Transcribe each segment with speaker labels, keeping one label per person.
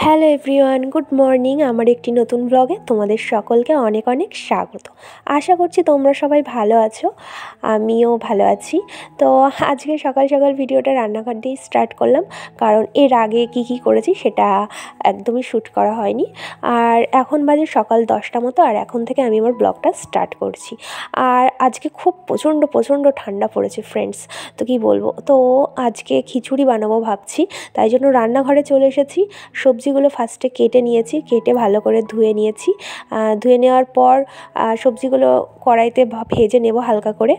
Speaker 1: Hello everyone, good morning. আমার একটি নতুন ব্লগে তোমাদের সকলকে অনেক অনেক স্বাগত। আশা করছি তোমরা সবাই ভালো আছো, আমিও ভালো আছি। তো আজকে সকাল সকাল ভিডিওটা রান্নাঘর দিয়েই স্টার্ট করলাম, কারণ এর আগে কি করেছি সেটা একদমই শ্যুট করা হয়নি। আর এখন বাজে সকাল 10টা মতো, আর এখন থেকে আমি আমার ব্লগটা স্টার্ট করছি। আর আজকে খুব প্রচণ্ড ঠান্ডা পড়েছে ফ্রেন্ডস, তো কি বলবো। তো আজকে খিচুড়ি বানাবো ভাবছি, তাই জন্য রান্নাঘরে চলে এসেছি। সবজিগুলো ফার্স্টে কেটে নিয়েছি, কেটে ভালো করে ধুয়ে নিয়েছি। ধুয়ে নেওয়ার পর সবজিগুলো কড়াইতে ভেজে নেব হালকা করে।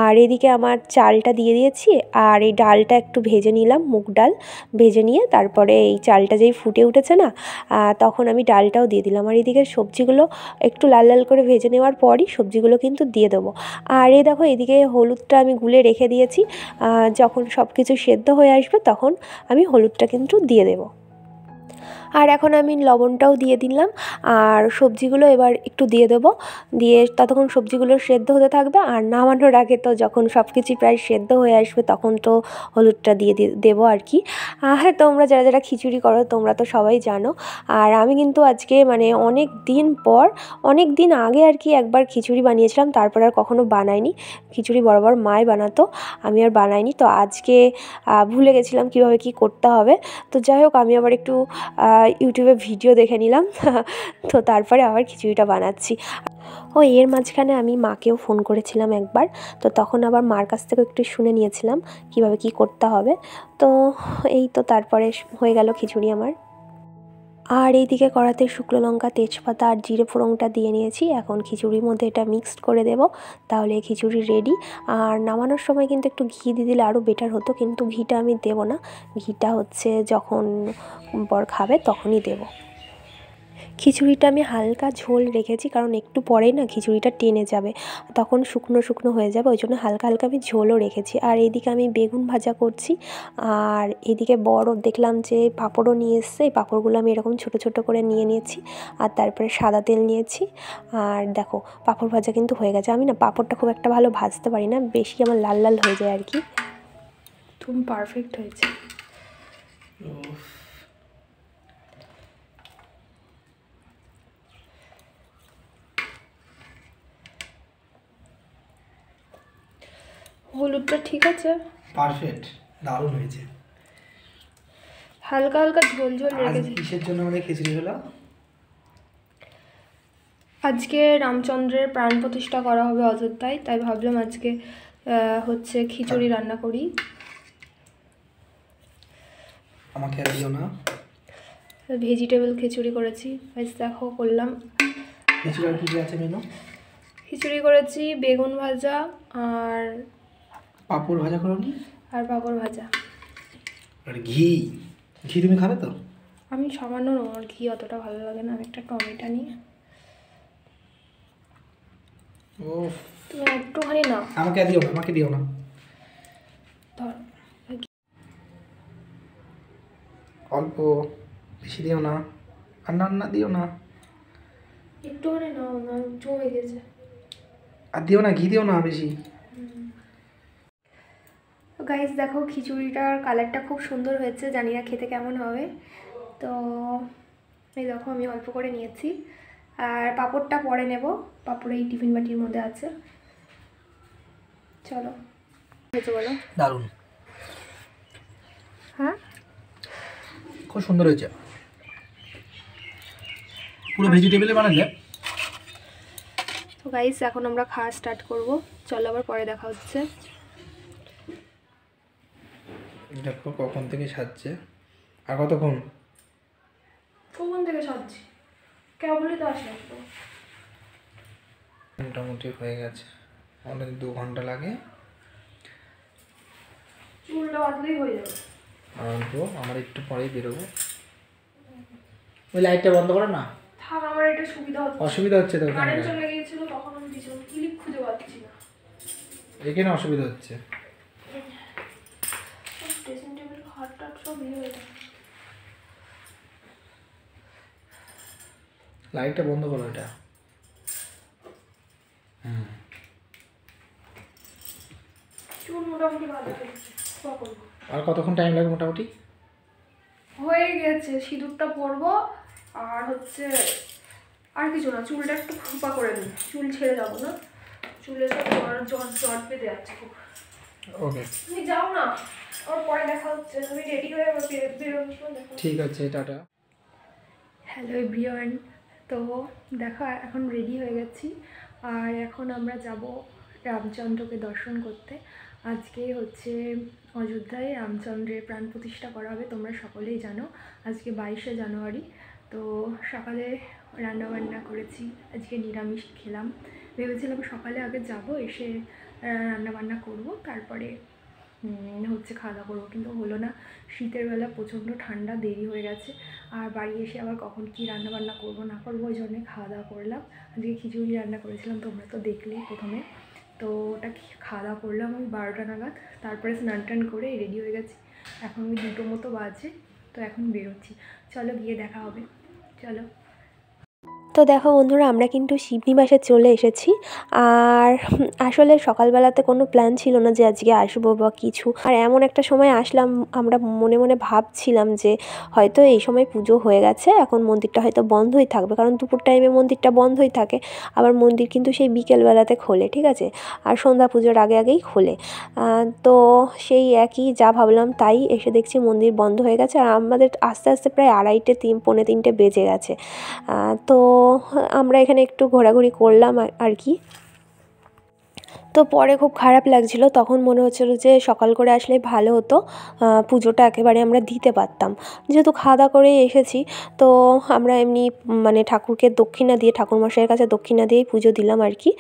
Speaker 1: আর এদিকে আমার চালটা দিয়ে দিয়েছি, আর এই ডালটা একটু ভেজে নিলাম, মুগ ডাল ভেজে নিয়ে তারপরে এই চালটা যেই ফুটে উঠেছে না, তখন আমি ডালটাও দিয়ে দিলাম। আর এদিকে সবজিগুলো একটু লাল লাল করে ভেজে নেওয়ার পরই সবজিগুলো কিন্তু দিয়ে দেবো। আর এই দেখো এদিকে হলুদটা আমি গুলে রেখে দিয়েছি, যখন সব কিছু সেদ্ধ হয়ে আসবে তখন আমি হলুদটা কিন্তু দিয়ে দেবো। আর এখন আমি লবণটাও দিয়ে দিলাম, আর সবজিগুলো এবার একটু দিয়ে দেবো। দিয়ে ততক্ষণ সবজিগুলো সেদ্ধ হতে থাকবে। আর নামানোর আগে তো যখন সব কিছুই প্রায় সেদ্ধ হয়ে আসবে তখন তো হলুদটা দিয়ে দেবো আর কি। হ্যাঁ, তোমরা যারা যারা খিচুড়ি করো তোমরা তো সবাই জানো। আর আমি কিন্তু আজকে মানে অনেক দিন আগে আর কি একবার খিচুড়ি বানিয়েছিলাম, তারপর আর কখনো বানাইনি। খিচুড়ি বরাবর মাই বানাতো, আমি আর বানাইনি। তো আজকে ভুলে গেছিলাম কীভাবে কী করতে হবে। তো যাই হোক, আমি আবার একটু ইউটিউবে ভিডিও দেখে নিলাম, তো তারপরে আবার খিচুড়িটা বানাচ্ছি। এর মাঝখানে আমি মাকেও ফোন করেছিলাম একবার, তো তখন আবার মার কাছ থেকে একটু শুনে নিয়েছিলাম কীভাবে কী করতে হবে। তো এই তো তারপরে হয়ে গেল খিচুড়ি আমার। আর এইদিকে কড়াতে শুকনো লঙ্কা, তেজপাতা আর জিরে ফোড়নটা দিয়ে নিয়েছি। এখন খিচুড়ির মধ্যে এটা মিক্সড করে দেব, তাহলে খিচুড়ি রেডি। আর নামানোর সময় কিন্তু একটু ঘি দিয়ে দিলে আরও বেটার হতো, কিন্তু ঘিটা আমি দেবো না। ঘিটা হচ্ছে যখন বর খাবে তখনই দেবো। খিচুড়িটা আমি হালকা ঝোল রেখেছি, কারণ একটু পরেই না খিচুড়িটা টেনে যাবে, তখন শুকনো হয়ে যাবে, ওই জন্য হালকা আমি ঝোলও রেখেছি। আর এইদিকে আমি বেগুন ভাজা করছি। আর এদিকে বড় দেখলাম যে পাঁপড়ও নিয়ে এসছে, এই পাঁপড়গুলো আমি এরকম ছোট করে নিয়ে নিয়েছি। আর তারপরে সাদা তেল নিয়েছি। আর দেখো পাঁপড় ভাজা কিন্তু হয়ে গেছে। আমি না পাঁপড়টা খুব একটা ভালো ভাজতে পারি না, বেশি আমার লাল লাল হয়ে যায় আর কি। তুমি পারফেক্ট হয়েছে। হলুদটা ঠিক আছে,
Speaker 2: পারফেক্ট, দারুণ হয়েছে।
Speaker 1: হালকা ঝোল রেখেছি।
Speaker 2: কিসের জন্য আমাদের খিচুড়ি হলো?
Speaker 1: আজকে রামচন্দ্রের প্রাণ প্রতিষ্ঠা করা হবে অযোধ্যায়, তাই ভাবলাম আজকে হচ্ছে খিচুড়ি রান্না করি।
Speaker 2: আমাকে আর দিও না।
Speaker 1: ভেজিটেবল খিচুড়ি করেছি, দেখো করলাম।
Speaker 2: খিচুড়ি আর কি আছে মেনু?
Speaker 1: খিচুড়ি করেছি, বেগুন ভাজা আর
Speaker 2: পাঁপড় ভাজা করোনি?
Speaker 1: আর পাঁপড় ভাজা।
Speaker 2: আর ঘি তুমি খাবে তো?
Speaker 1: আমি সামান্য, আমার ঘি অতটা ভালো লাগে না। আমি একটা টমেটো নিয়ে,
Speaker 2: ও
Speaker 1: তুমি একটুখানি নাও।
Speaker 2: আমাকে দিও না।
Speaker 1: ধর,
Speaker 2: অল্প, বেশি দিও না। আর না দিও না,
Speaker 1: একটুখানি নাও, না জমে গেছে।
Speaker 2: আর দিও না, ঘি দিও না বেশি।
Speaker 1: গাইস দেখো খিচুড়িটার কালারটা খুব সুন্দর হয়েছে, জানি না খেতে কেমন হবে। তো এই দেখো আমি অল্প করে নিয়েছি, আর পাঁপড়টা পরে নেব। পাঁপড় এই টিফিন বাটির মধ্যে আছে। চলো, হয়েছে বলো?
Speaker 2: দারুণ,
Speaker 1: হ্যাঁ
Speaker 2: খুব সুন্দর হয়েছে, পুরো ভেজিটেবলে বানালে।
Speaker 1: তো গাইস এখন আমরা খাওয়া স্টার্ট করব, চলো আবার পরে দেখা হচ্ছে।
Speaker 2: দেখো কখন থেকে সাজছে, আর কতক্ষণ?
Speaker 1: কখন থেকে সাজছি, কেবলই তো আসলে
Speaker 2: মোটামুটি হয়ে গেছে, অনেক 2 ঘন্টা লাগে।
Speaker 1: চুলটা বাঁধলেই হয়ে যাবে।
Speaker 2: আমার একটু পরেই বেরোবো। ওই লাইটটা বন্ধ করো না।
Speaker 1: থাক, আমার এটা
Speaker 2: অসুবিধা হচ্ছে তো,
Speaker 1: কারেন্ট চলে গিয়েছিল তখন আমি পিছন ক্লিপ খুঁজে পাচ্ছি না।
Speaker 2: এখানে অসুবিধা হচ্ছে।
Speaker 1: ড্রেসিং টেবিল খাটটা সব ইয়ে হয়ে যায়।
Speaker 2: লাইটটা বন্ধ করো এটা।
Speaker 1: চুল মোটামুটি ভালো হচ্ছে।
Speaker 2: আর কতক্ষণ টাইম লাগে মোটামুটি?
Speaker 1: হয়ে গেছে, সিঁদুরটা পরবো আর হচ্ছে আর কিছু না, চুলটা একটু খোপা করে নিই, চুল ছেড়ে যাবো না, চুলে সব জট বেঁধে যাচ্ছে খুব।
Speaker 2: ওকে
Speaker 1: তুমি যাও না, ওর পরে দেখা হচ্ছে, তুমি রেডি হয়ে বেরোনোর সময় দেখো।
Speaker 2: ঠিক আছে, টাটা।
Speaker 1: হ্যালো এভরিওয়ান, তো দেখো এখন রেডি হয়ে গেছি আর এখন আমরা যাব রামচন্দ্রকে দর্শন করতে। আজকে হচ্ছে অযোধ্যায় রামচন্দ্রের প্রাণ প্রতিষ্ঠা করা হবে, তোমরা সকলেই জানো। আজকে 22শে জানুয়ারি। তো সকালে রান্নাবান্না করেছি, আজকে নিরামিষ খেলাম। ভেবেছিলাম সকালে আগে যাব, এসে রান্নাবান্না করব, তারপরে হচ্ছে খাওয়া দাওয়া করবো, কিন্তু হলো না। শীতের বেলা প্রচণ্ড ঠান্ডা, দেরি হয়ে গেছে। আর বাড়ি এসে আবার কখন কী রান্নাবান্না করবো না করবো, ওই জন্যে খাওয়া দাওয়া করলাম। আজকে খিচুড়ি রান্না করেছিলাম, তোমরা তো দেখলেই প্রথমে। তো ওটা খাওয়া দাওয়া করলাম ওই 12টা নাগাদ, তারপরে স্নান টান করে রেডি হয়ে গেছি। এখন ওই 2টো মতো বাজে, তো এখন বেরোচ্ছি। চলো গিয়ে দেখা হবে, চলো। তো দেখো বন্ধুরা, আমরা কিন্তু শিবনিবাসে চলে এসেছি। আর আসলে সকালবেলাতে কোনো প্ল্যান ছিল না যে আজকে আসবো বা কিছু, আর এমন একটা সময় আসলাম, আমরা মনে মনে ভাবছিলাম যে হয়তো এই সময় পুজো হয়ে গেছে, এখন মন্দিরটা হয়তো বন্ধই থাকবে, কারণ দুপুর টাইমে মন্দিরটা বন্ধই থাকে। আবার মন্দির কিন্তু সেই বিকেলবেলাতে খোলে, ঠিক আছে, আর সন্ধ্যা পুজোর আগে আগেই খোলে। তো সেই একই যা ভাবলাম তাই, এসে দেখছি মন্দির বন্ধ হয়ে গেছে, আর আমাদের আস্তে আস্তে প্রায় 2:30 পৌনে 3টে বেজে গেছে। তো আমরা এখানে একটু ঘোরাঘুরি করলাম আর কি। তো পরে খুব খারাপ লাগছিল, তখন মনে হচ্ছিলো যে সকাল করে আসলেই ভালো হতো, পুজোটা একেবারে আমরা দিতে পারতাম। যেহেতু খাওয়া দাওয়া করেই এসেছি, তো আমরা এমনি মানে ঠাকুরকে দক্ষিণা দিয়ে, ঠাকুরমশাইয়ের কাছে দক্ষিণা দিয়েই পুজো দিলাম আর কি।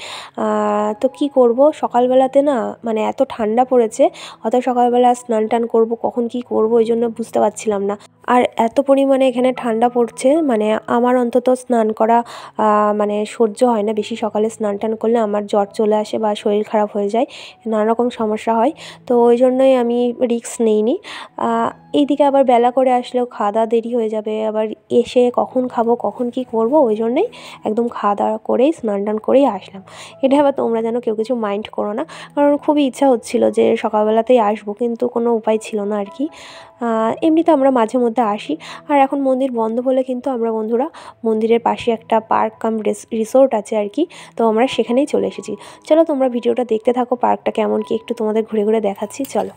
Speaker 1: তো কি করব, সকালবেলাতে না মানে এত ঠান্ডা পড়েছে, অত সকালবেলা স্নান টান করবো, কখন কি করব ওই জন্য বুঝতে পারছিলাম না। আর এত পরিমাণে এখানে ঠান্ডা পড়ছে, মানে আমার অন্তত স্নান করা মানে সহ্য হয় না। বেশি সকালে স্নান টান করলে আমার জ্বর চলে আসে বা শরীর খারাপ হয়ে যায়, নানা রকম সমস্যা হয়। তো ওই জন্যই আমি রিস্ক নিইনি। এইদিকে আবার বেলা করে আসলেও খাওয়া দাওয়া দেরি হয়ে যাবে, আবার এসে কখন খাবো কখন কি করব, ওই জন্যই একদম খাওয়া দাওয়া করেই স্নান টান করেই আসলাম। এটা আবার তোমরা যেন কেউ কিছু মাইন্ড করো না, কারণ খুবই ইচ্ছা হচ্ছিল যে সকালবেলাতেই আসবো, কিন্তু কোনো উপায় ছিল না আর কি। এমনিতে আমরা মাঝে মধ্যে আসি। আর এখন মন্দির বন্ধ বলে কিন্তু আমরা বন্ধুরা মন্দিরের পাশে একটা পার্ক কাম রিসোর্ট আছে আর কি, তো আমরা সেখানেই চলে এসেছি। চলো তোমরা ভিডিওটা দেখতে থাকো, পার্কটা কেমন কি একটু তোমাদের ঘুরে ঘুরে দেখাচ্ছি, চলো।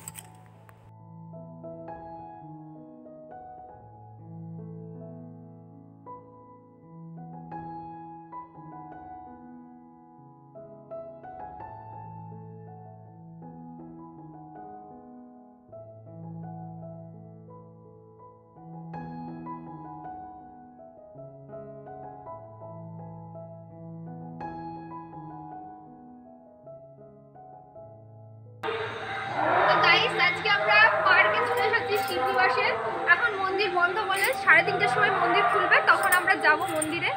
Speaker 1: আজকে আমরা পার্কে চলে এসেছি শিবনিবাসে। এখন মন্দির বন্ধ বলে 3:30টার সময় মন্দির খুলবে, তখন আমরা যাব মন্দিরে।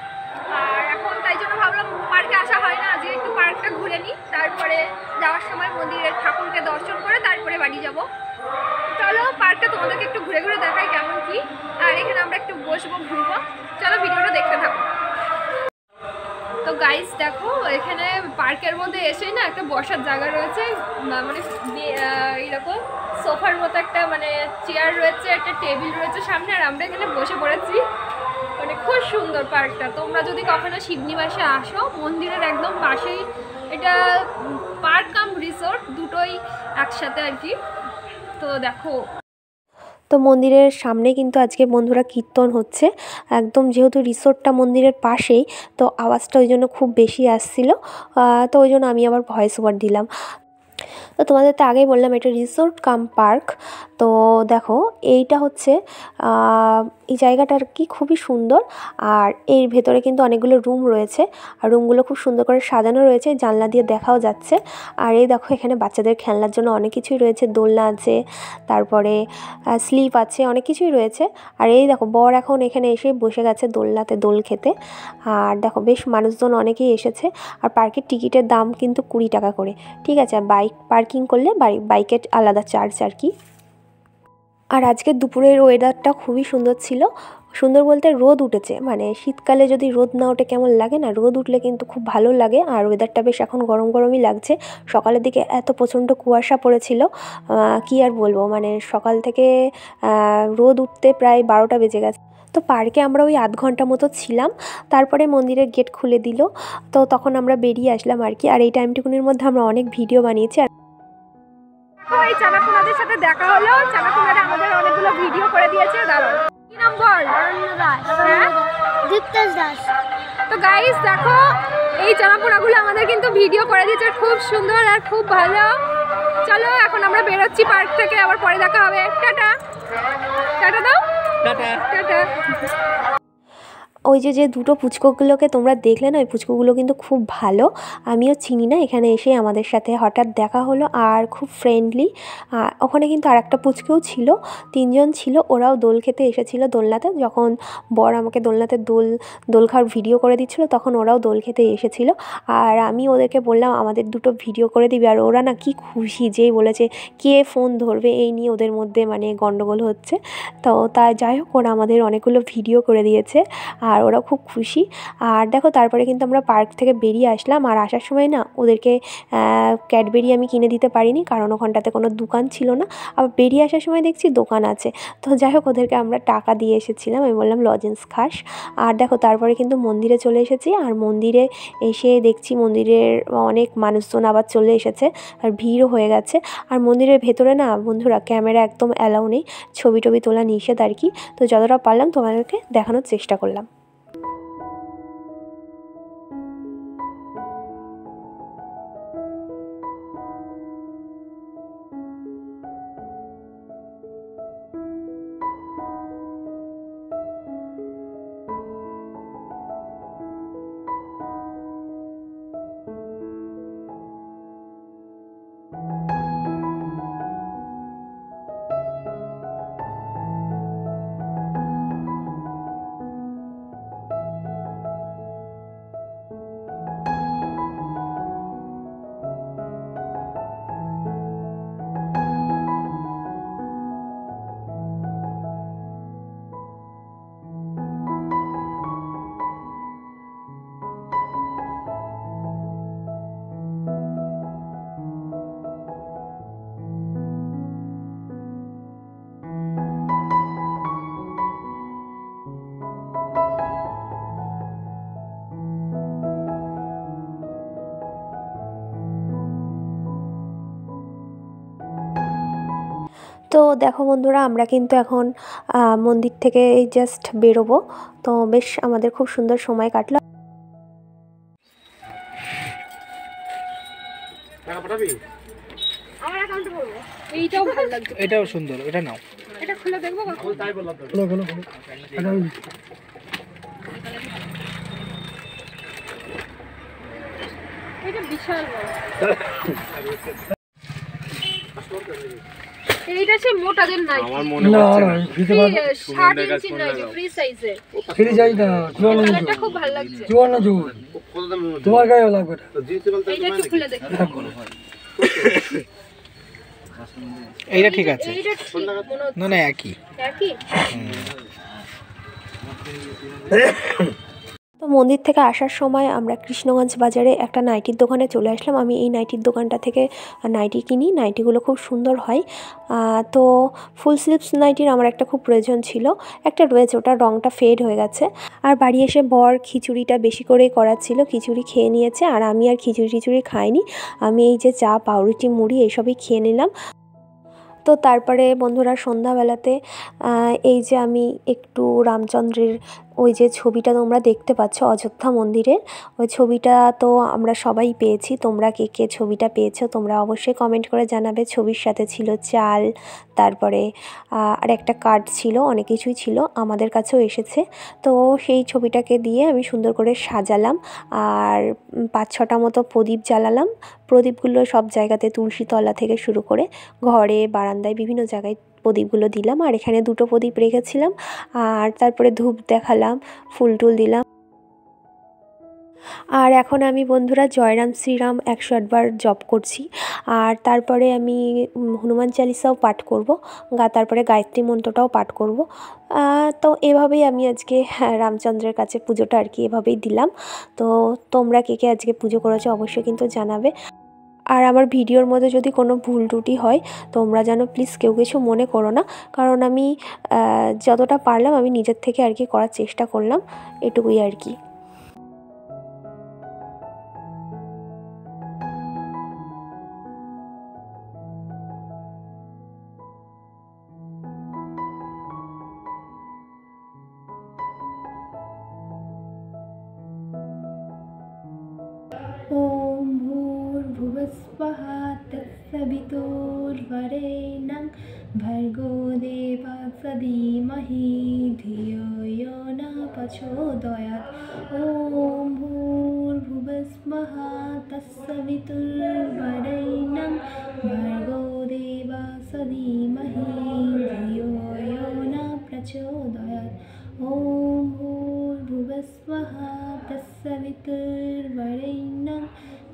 Speaker 1: আর এখন তাই জন্য ভাবলাম পার্কে আসা হয় না, আজকে একটু পার্কটা ঘুরে নিই, তারপরে যাওয়ার সময় মন্দিরের ঠাকুরকে দর্শন করে তারপরে বাড়ি যাব। চলো পার্কটা তোমাদেরকে একটু ঘুরে ঘুরে দেখাই কেমন কি, আর এখানে আমরা একটু বসবো ঘুরবো। চলো ভিডিওটা দেখতে থাকো। তো গাইস দেখো, এখানে পার্কের মধ্যে এসেই না একটা বসার জায়গা রয়েছে, মানে এইরকম সোফার মতো একটা মানে চেয়ার রয়েছে, একটা টেবিল রয়েছে সামনে, আর আমরা এখানে বসে পড়েছি। মানে খুব সুন্দর পার্কটা। তোমরা যদি কখনো শিবনিবাসে আসো, মন্দিরের একদম পাশেই এটা পার্ক কাম রিসোর্ট, দুটোই একসাথে আর কি। তো দেখো, তো মন্দিরের সামনে কিন্তু আজকে বন্ধুরা কীর্তন হচ্ছে, একদম যেহেতু রিসোর্টটা মন্দিরের পাশেই, তো আওয়াজটা ওই জন্য খুব বেশি আসছিল। তো ওই জন্য আমি আবার ভয়েস ওভার দিলাম। তো তোমাদের তো আগেই বললাম এটা রিসোর্ট কাম পার্ক। তো দেখো এইটা হচ্ছে এই জায়গাটা আর কি খুবই সুন্দর, আর এর ভেতরে কিন্তু অনেকগুলো রুম রয়েছে, আর রুমগুলো খুব সুন্দর করে সাজানো রয়েছে, জানলা দিয়ে দেখাও যাচ্ছে। আর এই দেখো এখানে বাচ্চাদের খেলনার জন্য অনেক কিছুই রয়েছে, দোলনা আছে, তারপরে স্লিপ আছে, অনেক কিছুই রয়েছে। আর এই দেখো বর এখন এখানে এসে বসে গেছে দোলনাতে দোল খেতে। আর দেখো বেশ মানুষজন অনেকেই এসেছে। আর পার্কের টিকিটের দাম কিন্তু 20 টাকা করে, ঠিক আছে। আর বাইক পার্কিং করলে বাইকের আলাদা চার্জ আর কি। আর আজকের দুপুরের ওয়েদারটা খুবই সুন্দর ছিল। সুন্দর বলতে রোদ উঠেছে, মানে শীতকালে যদি রোদ না ওঠে কেমন লাগে না, রোদ উঠলে কিন্তু খুব ভালো লাগে। আর ওয়েদারটা বেশ এখন গরম গরমই লাগছে। সকালের দিকে এত প্রচণ্ড কুয়াশা পড়েছিল, কি আর বলবো, মানে সকাল থেকে রোদ উঠতে প্রায় 12টা বেজে গেছে। তো পার্কে আমরা ওই আধ ঘন্টা মতো ছিলাম, তারপরে মন্দিরের গেট খুলে দিল। তো তখন আমরা বেরিয়ে আসলাম আর কি। আর এই টাইমটুকুনির মধ্যে আমরা অনেক ভিডিও বানিয়েছি।
Speaker 3: এই চানাকুনাদের সাথে দেখা হলো, চানাকুনারা আমাদের অনেকগুলো ভিডিও করে দিয়েছে। দাঁড়াও, কি নাম বল? হ্যাঁ, দীপ্তেশ দাস। তো গাইস দেখো, এই চানাকুনাগুলো আমাদের কিন্তু ভিডিও করে দিয়েছে, খুব সুন্দর আর খুব ভালো। চলো এখন আমরা বেরোচ্ছি পার্ক থেকে, আবার পরে দেখা হবে। টাটা টাটা দাও, টাটা টাটা।
Speaker 1: ওই যে দুটো পুচকোগুলোকে তোমরা দেখলে না, ওই পুচকোগুলো কিন্তু খুব ভালো। আমিও চিনি না, এখানে এসে আমাদের সাথে হঠাৎ দেখা হলো আর খুব ফ্রেন্ডলি। ওখানে কিন্তু আর একটা পুচকেও ছিল, 3জন ছিল। ওরাও দোল খেতে এসেছিলো দোলনাতে। যখন বর আমাকে দোলনাতে দোল খাওয়ার ভিডিও করে দিচ্ছিলো, তখন ওরাও দোল খেতে এসেছিলো। আর আমি ওদেরকে বললাম আমাদের দুটো ভিডিও করে দিবি। আর ওরা না কি খুশি, যেই বলেছে কে ফোন ধরবে, এই নিয়ে ওদের মধ্যে মানে গণ্ডগোল হচ্ছে। তো তাই যাই হোক, ওরা আমাদের অনেকগুলো ভিডিও করে দিয়েছে আর ওরা খুব খুশি। আর দেখো তারপরে কিন্তু আমরা পার্ক থেকে বেরিয়ে আসলাম। আর আসার সময় না ওদেরকে ক্যাডবেরি আমি কিনে দিতে পারিনি, কারণ ওখানটাতে কোনো দোকান ছিল না। আবার বেরিয়ে আসার সময় দেখছি দোকান আছে। তো যাই হোক, ওদেরকে আমরা টাকা দিয়ে এসেছিলাম। আমি বললাম লজেন্স খাস। আর দেখো তারপরে কিন্তু মন্দিরে চলে এসেছি। আর মন্দিরে এসে দেখছি মন্দিরের অনেক মানুষজন আবার চলে এসেছে, আর ভিড়ও হয়ে গেছে। আর মন্দিরের ভেতরে না বন্ধুরা ক্যামেরা একদম অ্যালাউ নেই, ছবি টবি তোলা নিষেধ আর কি। তো যতটা পারলাম তোমাদেরকে দেখানোর চেষ্টা করলাম। তো দেখো বন্ধুরা, আমরা কিন্তু এখন মন্দির থেকে এই জাস্ট বেরোবো। তো বেশ আমাদের খুব সুন্দর সময় কাটলো।
Speaker 3: আমার অ্যাকাউন্টে করব। এইটাও ভালো লাগছে,
Speaker 2: এটাও সুন্দর, এটা নাও।
Speaker 3: এটা খুলে দেখবো কখন? তাই বললাম তো। খুলো এটা বিশাল বড়। এইটা সে মোটাদের নাই,
Speaker 4: আমার মনে হচ্ছে না।
Speaker 3: 60 ইঞ্চি নাই, ফ্রি সাইজে।
Speaker 5: ফ্রি চাই না,
Speaker 3: কালারটা খুব ভালো লাগছে।
Speaker 5: চুয়ান্ন জোর তোমার গায়ে লাগবে।
Speaker 3: এইটা একটু খুলে দেখ।
Speaker 2: এইটা ঠিক আছে,
Speaker 3: এইটা ঠিক মনে হচ্ছে।
Speaker 2: না না একই।
Speaker 3: একই।
Speaker 1: তো মন্দির থেকে আসার সময় আমরা কৃষ্ণগঞ্জ বাজারে একটা নাইটির দোকানে চলে আসলাম। আমি এই নাইটির দোকানটা থেকে নাইটি কিনি, নাইটিগুলো খুব সুন্দর হয়। তো ফুল স্লিভস নাইটির আমার একটা খুব প্রয়োজন ছিল, একটা রয়েছে, ওটার রঙটা ফেড হয়ে গেছে। আর বাড়ি এসে বর খিচুড়িটা বেশি করেই করাচ্ছিল, খিচুড়ি খেয়ে নিয়েছে। আর আমি আর খিচুড়ি খাইনি, আমি এই যে চা পাউরুটি মুড়ি এইসবই খেয়ে নিলাম। তো তারপরে বন্ধুরা সন্ধ্যাবেলাতে এই যে আমি একটু রামচন্দ্রের ওই যে ছবিটা তোমরা দেখতে পাচ্ছ অযোধ্যা মন্দিরের, ওই ছবিটা তো আমরা সবাই পেয়েছি। তোমরা কে কে ছবিটা পেয়েছো তোমরা অবশ্যই কমেন্ট করে জানাবে। ছবির সাথে ছিল চাল, তারপরে আর একটা কার্ড ছিল, অনেক কিছুই ছিল, আমাদের কাছেও এসেছে। তো সেই ছবিটাকে দিয়ে আমি সুন্দর করে সাজালাম। আর 5-6টা মতো প্রদীপ জ্বালালাম। প্রদীপগুলো সব জায়গাতে, তুলসী তলা থেকে শুরু করে ঘরে, বারান্দায়, বিভিন্ন জায়গায় প্রদীপগুলো দিলাম। আর এখানে 2টো প্রদীপ রেখেছিলাম। আর তারপরে ধূপ দেখালাম, ফুল টুল দিলাম। আর এখন আমি বন্ধুরা জয়রাম শ্রীরাম 108 বার জপ করছি। আর তারপরে আমি হনুমান চালিসাও পাঠ করব, তারপরে গায়ত্রী মন্ত্রটাও পাঠ করব। তো এভাবেই আমি আজকে রামচন্দ্রের কাছে পুজোটা আর কি এভাবেই দিলাম। তো তোমরা কে কে আজকে পুজো করেছো অবশ্যই কিন্তু জানাবে। আর আমার ভিডিওর মধ্যে যদি কোনো ভুল ত্রুটি হয় তোমরা যেন প্লিজ কেউ কিছু মনে করো না, কারণ আমি যতটা পারলাম আমি নিজের থেকে আর কি করার চেষ্টা করলাম, এটুকুই আর কি।
Speaker 3: ॐ भूर्भुवस्वः तत्सवितुर्वरेण्यं भर्गो देवस्य धीमहि धियो यो न प्रचोदयात्। ॐ भूर्भुवस्वः तत्सवितुर्वरेण्यं भर्गो देवस्य धीमहि धियो यो न प्रचोदयात्। ॐ भूर्भुवस्वः तत्सवितुर्वरेण्यं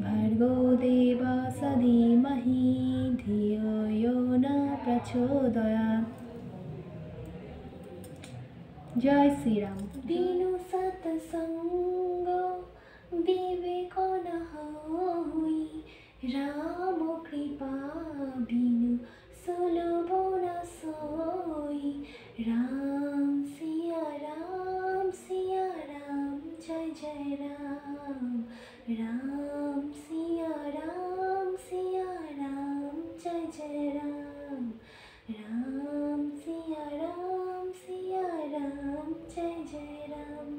Speaker 3: भर्गो देवस्य धीमहि धियो यो न प्रचोदयात्। जय श्री राम। बिनु सत्संग विवेक न होई, राम कृपा बिनु सुलभ न सोई। राम सिया राम जय जय राम। राम सिया राम जय जय राम। राम सिया राम जय जय राम।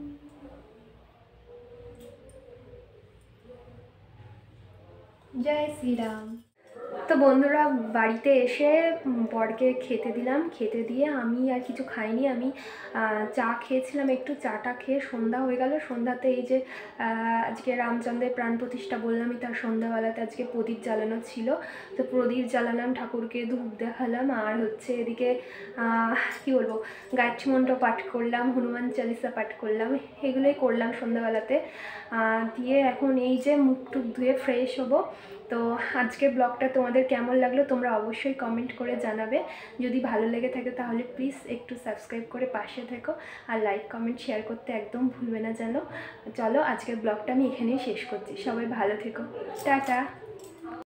Speaker 3: जय श्री राम। তো বন্ধুরা বাড়িতে এসে বরকে খেতে দিলাম, খেতে দিয়ে আমি আর কিছু খাইনি, আমি চা খেয়েছিলাম একটু। চাটা খেয়ে সন্ধ্যা হয়ে গেল। সন্ধ্যাতে এই যে আজকে রামচন্দ্রের প্রাণ প্রতিষ্ঠা বললামই, তার সন্ধ্যাবেলাতে আজকে প্রদীপ জ্বালানো ছিল, তো প্রদীপ জ্বালালাম, ঠাকুরকে ধূপ দেখালাম, আর হচ্ছে এদিকে কী বলবো, গায়ত্রী মন্ত্র পাঠ করলাম, হনুমান চালিসা পাঠ করলাম, এগুলোই করলাম সন্ধ্যাবেলাতে। দিয়ে এখন এই যে মুখ টুক ধুয়ে ফ্রেশ হবো। তো আজকের ব্লগটা তোমাদের কেমন লাগলো তোমরা অবশ্যই কমেন্ট করে জানাবে। যদি ভালো লেগে থাকে তাহলে প্লিজ একটু সাবস্ক্রাইব করে পাশে থেকো, আর লাইক কমেন্ট শেয়ার করতে একদম ভুলবে না যেন। চলো আজকের ব্লগটা আমি এখানেই শেষ করছি। সবাই ভালো থেকো, টাটা।